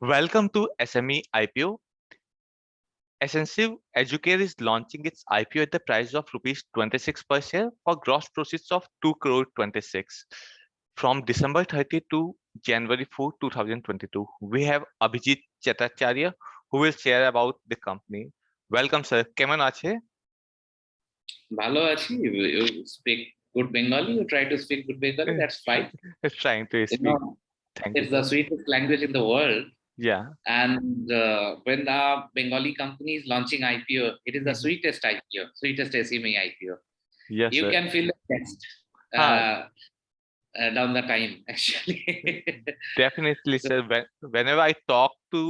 Welcome to SME IPO. Ascensive Educare is launching its IPO at the price of rupees 26 per share for gross proceeds of 2 crore 26 from December 30 to January 4, 2022. We have Abhijit Chatacharya who will share about the company. Welcome, sir. কেমন আছে? ভালো আছি. You speak good Bengali. You try to speak good Bengali. That's fine. Trying to You speak. know, Thank it's you. the sweetest language in the world. Yeah. And when the Bengali company is launching IPO, it is the sweetest IPO, sweetest SME IPO. Yes, You sir. can feel the text down the time, actually. Definitely, So, sir. Whenever I talk to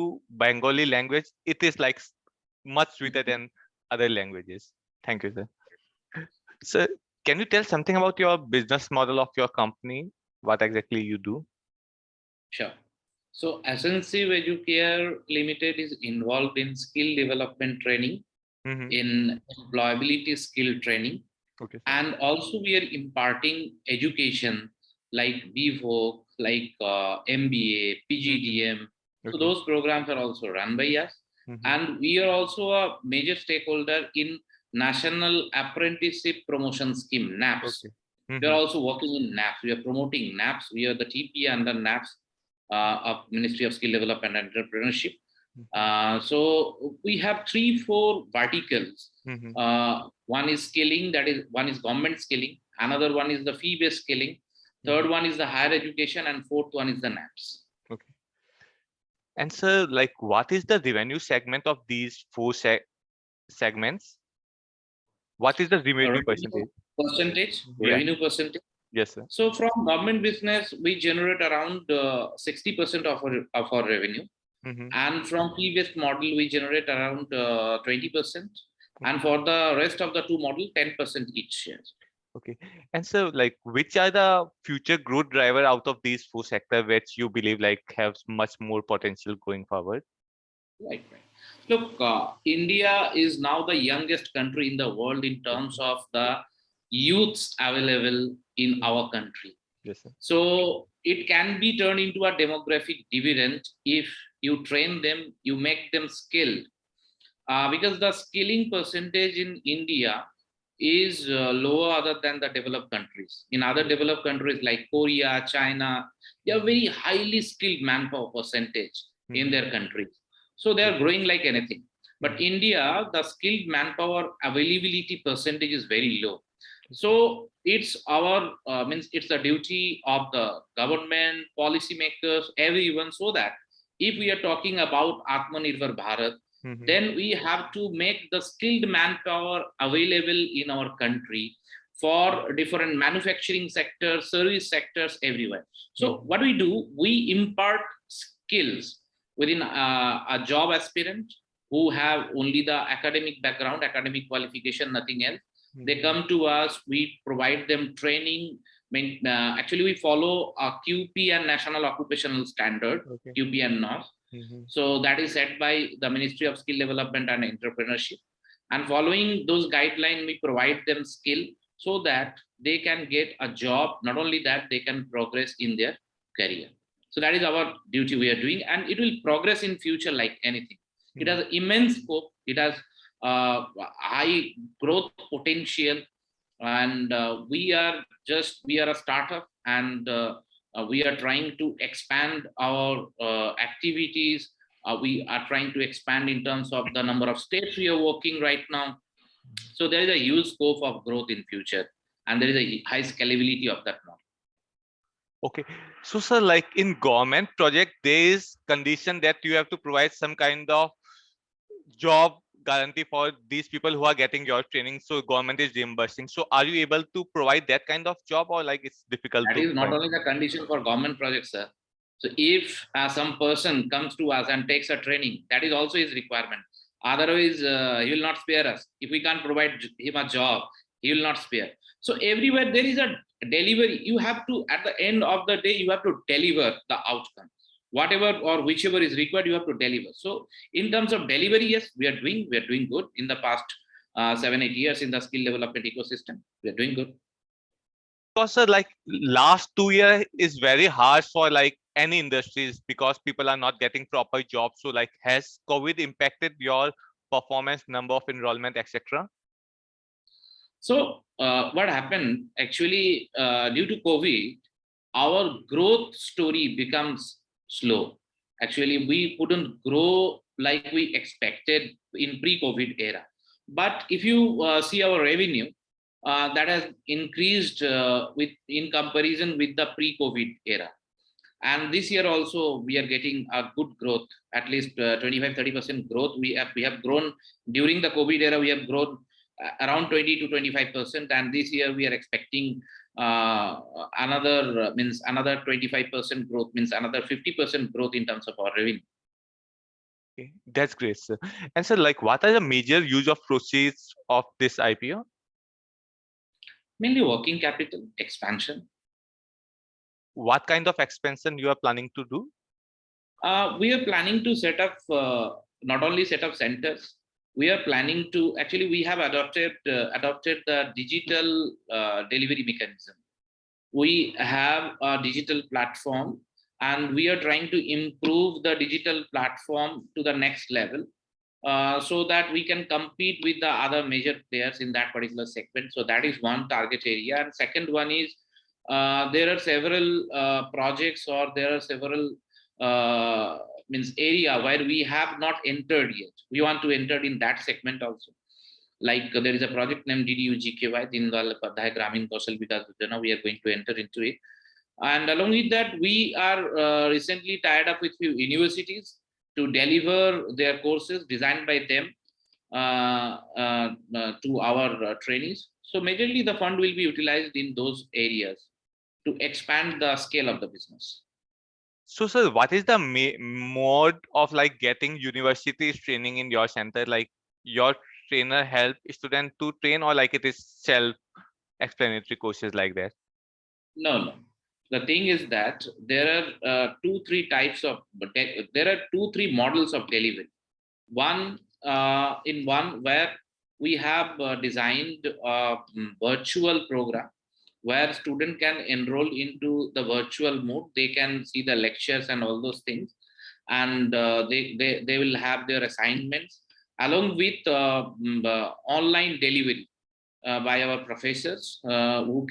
Bengali language, it is like much sweeter than other languages. Thank you, sir. Sir, can you tell something about your business model of your company? What exactly you do? sure. So, Ascensive Educare Limited is involved in skill development training, in employability skill training, Okay. and also we are imparting education like BVOC, like MBA, PGDM. So Okay. those programs are also run by us. And we are also a major stakeholder in National Apprenticeship Promotion Scheme, NAPS. Okay. We are also working in NAPS. We are promoting NAPS. We are the TP under NAPS of Ministry of Skill Development and Entrepreneurship. So we have 3-4 verticals. One is skilling, that is one is government skilling, another one is the fee-based skilling, third one is the higher education, and fourth one is the NAPS. Okay. And sir, like what is the revenue segment of these four segments? What is the revenue percentage? Revenue percentage. Yes, sir. So from government business, we generate around 60% of our revenue. And from fee-based model, we generate around 20%. And for the rest of the two model, 10% each share. Okay. And so like which are the future growth driver out of these four sectors which you believe like have much more potential going forward? Right. Look, India is now the youngest country in the world in terms of the youths available in our country. Yes, sir. So it can be turned into a demographic dividend if you train them, you make them skilled. Because the skilling percentage in India is lower other than the developed countries. In other developed countries like Korea, China, they are very highly skilled manpower percentage in their countries. So they are growing like anything. But India, the skilled manpower availability percentage is very low. So it's our it's the duty of the government, policymakers, everyone, so that if we are talking about Atmanirbhar Bharat, then we have to make the skilled manpower available in our country for different manufacturing sectors, service sectors, everywhere. So what we do, we impart skills within a job aspirant who have only the academic background, academic qualification, nothing else. They come to us, we provide them training. Actually, we follow a QP and National Occupational Standard, QP and NOS. So that is set by the Ministry of Skill Development and Entrepreneurship. And following those guidelines, we provide them skill so that they can get a job. Not only that, they can progress in their career. So that is our duty we are doing, and it will progress in future like anything. It has immense scope. It has high growth potential, and we are a startup, and we are trying to expand our activities. We are trying to expand in terms of the number of states we are working right now. So there is a huge scope of growth in future, and there is a high scalability of that model. Okay, so sir, like in government project, there is condition that you have to provide some kind of job guarantee for these people who are getting your training, so government is reimbursing. So are you able to provide that kind of job, or like it's difficult? That is not only the condition for government projects, sir. So if some person comes to us and takes a training, that is also his requirement. Otherwise, he will not spare us. If we can't provide him a job, he will not spare. So everywhere there is a delivery. You have to, at the end of the day, you have to deliver the outcome. Whatever or whichever is required, you have to deliver. So in terms of delivery, yes, we are doing good in the past 7-8 years in the skill development ecosystem. We are doing good. Because sir, like last 2 years is very hard for like any industries because people are not getting proper jobs. So like, has COVID impacted your performance, number of enrollment, etc.? So what happened actually due to COVID, our growth story becomes slow. Actually, we couldn't grow like we expected in pre-COVID era. But if you see our revenue, that has increased with in comparison with the pre-COVID era. And this year also we are getting a good growth, at least 25-30% growth. We have grown during the COVID era. We have grown around 20 to 25%, and this year we are expecting another 25% growth, means another 50% growth in terms of our revenue. Okay, that's great, sir. And so like, what are the major use of proceeds of this IPO? Mainly working capital expansion. What kind of expansion you are planning to do? We are planning to set up not only set up centers. We are planning to actually we have adopted the digital delivery mechanism. We have a digital platform, and we are trying to improve the digital platform to the next level, so that we can compete with the other major players in that particular segment. So that is one target area. And second one is there are several projects, or there are several area where we have not entered yet. We want to enter in that segment also. Like there is a project named DDU-GKY, Deen Dayal Upadhyay Gramin Kaushal Vikas Yojana. We are going to enter into it. And along with that, we are recently tied up with few universities to deliver their courses designed by them to our trainees. So majorly the fund will be utilized in those areas to expand the scale of the business. So sir, what is the mode of like getting universities training in your center? Like, your trainer help student to train, or like it is self-explanatory courses like that? No. The thing is that there are two, three models of delivery. One where we have designed a virtual program where student can enroll into the virtual mode. They can see the lectures and all those things, and they will have their assignments along with online delivery by our professors who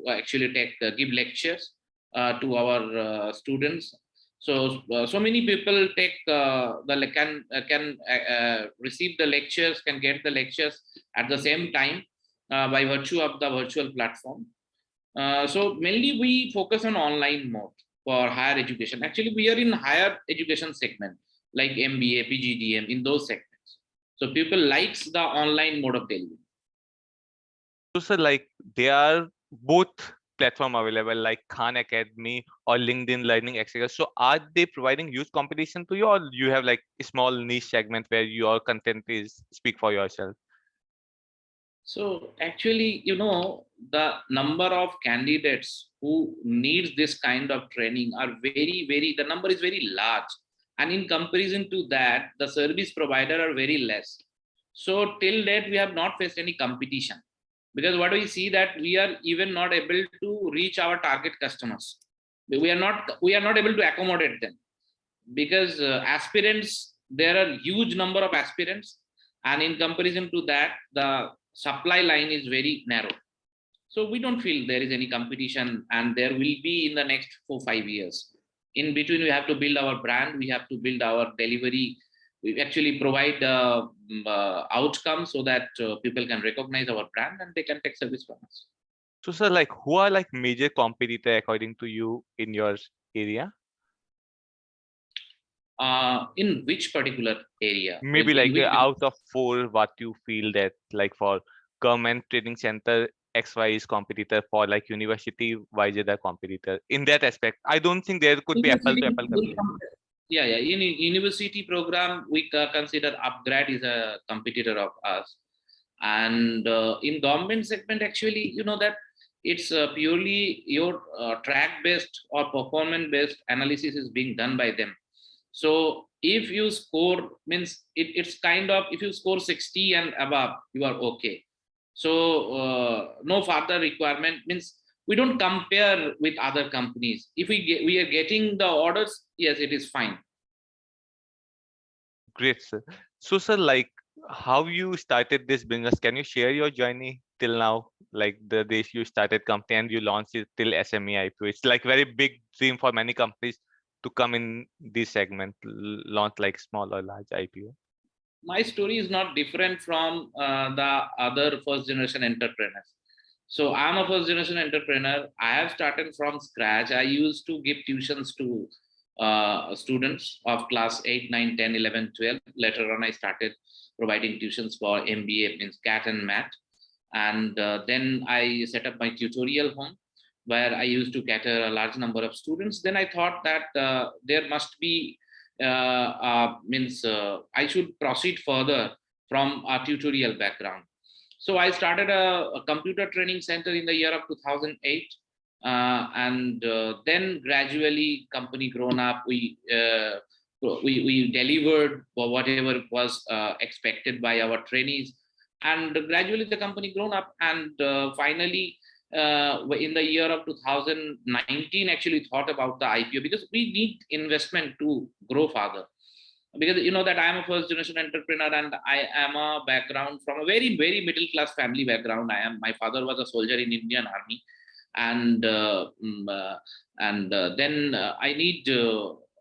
actually give lectures to our students. So so many people can receive the lectures, can get the lectures at the same time by virtue of the virtual platform. So mainly we focus on online mode for higher education. Actually, we are in higher education segment like MBA, PGDM, in those segments. So people likes the online mode of delivery. So sir, like, there are both platform available like Khan Academy or LinkedIn Learning, etc. So are they providing huge competition to you, or you have like a small niche segment where your content is speak for yourself? So actually, the number of candidates who needs this kind of training are the number is very large. And in comparison to that, the service provider are very less. So till date, we have not faced any competition, because what we see that we are even not able to reach our target customers. We are not able to accommodate them, because aspirants, there are huge number of aspirants, and in comparison to that, the supply line is very narrow. So we don't feel there is any competition, and there will be in the next 4-5 years. In between, we have to build our brand, we have to build our delivery. We actually provide outcomes so that people can recognize our brand and they can take service from us. So sir, like, who are like major competitor according to you in your area? In which particular area? Maybe like out of 4, what you feel that like for government training center, XY is competitor, for like university, Y is the competitor. In that aspect, I don't think there could be apple to apple comparison. Yeah. In university program, we consider Upgrad is a competitor of us. And in government segment, actually, that it's purely your track-based or performance-based analysis is being done by them. So if you score, means it's kind of, if you score 60 and above, you are okay. So no further requirement, means we don't compare with other companies. If we are getting the orders, yes, it is fine. Great, sir. So, sir, like how you started this business, can you share your journey till now? Like the days you started company and you launched it till SME IPO. It's like very big dream for many companies to come in this segment, launch like small or large IPO. My story is not different from the other first generation entrepreneurs. So I'm a first generation entrepreneur. I have started from scratch. I used to give tuitions to students of class 8, 9, 10, 11, 12. Later on, I started providing tuitions for MBA, means CAT and MAT. And then I set up my tutorial home where I used to cater a large number of students. Then I thought that there must be I should proceed further from a tutorial background. So I started a computer training center in the year of 2008. And then gradually company grown up, we delivered whatever was expected by our trainees, and gradually the company grown up, and finally in the year of 2019 actually thought about the IPO, because we need investment to grow further. Because you know that I am a first generation entrepreneur, and I am a background from a very middle class family background. My father was a soldier in Indian Army, and then I need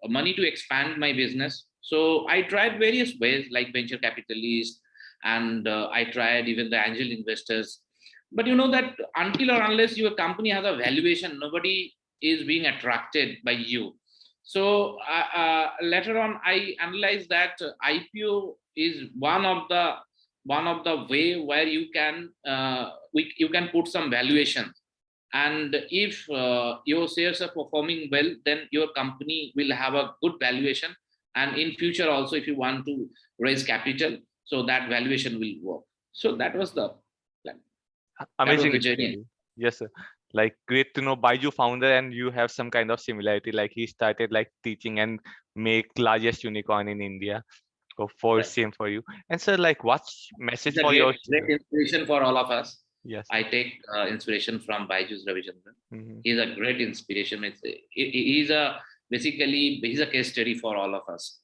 money to expand my business. So I tried various ways like venture capitalists, and I tried even the angel investors. But you know that until or unless your company has a valuation, nobody is being attracted by you. So later on, I analyzed that IPO is one of the way where you can you can put some valuation, and if your shares are performing well, then your company will have a good valuation, and in future also if you want to raise capital, so that valuation will work. So that was the plan. Amazing the journey. story. Yes, sir. Like great to know Baiju founder and you have some kind of similarity. Like he started like teaching and make largest unicorn in India. So for Right. same for you. And sir, like what's message It's a for your great inspiration for all of us. yes. I take inspiration from Baiju's Ravichandran. Mhm. He's a great inspiration. He's a case study for all of us.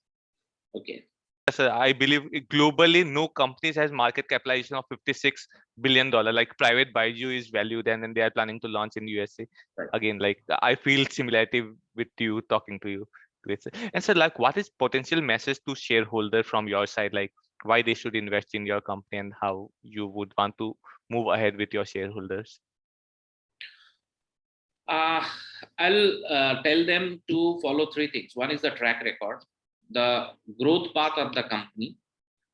Okay. Yes, sir. I believe globally no companies has market capitalization of $56 billion. Like private Baiju is valued and then they are planning to launch in USA. Right. Again, like I feel similarity with you talking to you. Great, sir. And so like what is potential message to shareholder from your side? Like why they should invest in your company and how you would want to move ahead with your shareholders? I'll tell them to follow three things. One is the track record, the growth path of the company.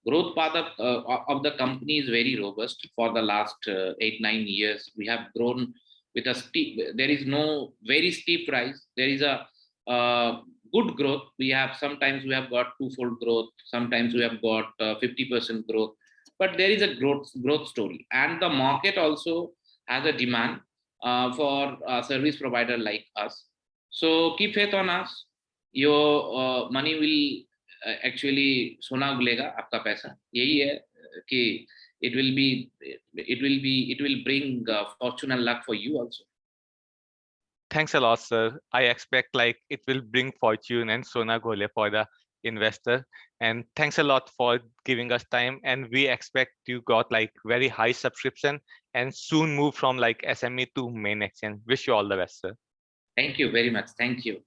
Growth path of the company is very robust. For the last 8-9 years, we have grown with a steep. There is no very steep rise. There is a good growth. Sometimes we have got twofold growth. Sometimes we have got 50% growth. But there is a growth story, and the market also has a demand for a service provider like us. So keep faith on us. Your money will actually सोना उगलेगा आपका पैसा यही है कि it will bring fortune and luck for you also. Thanks a lot, sir. I expect like it will bring fortune and Sona Gole for the investor. And thanks a lot for giving us time. And we expect you got like very high subscription and soon move from like SME to main exchange. Wish you all the best, sir. Thank you very much. Thank you.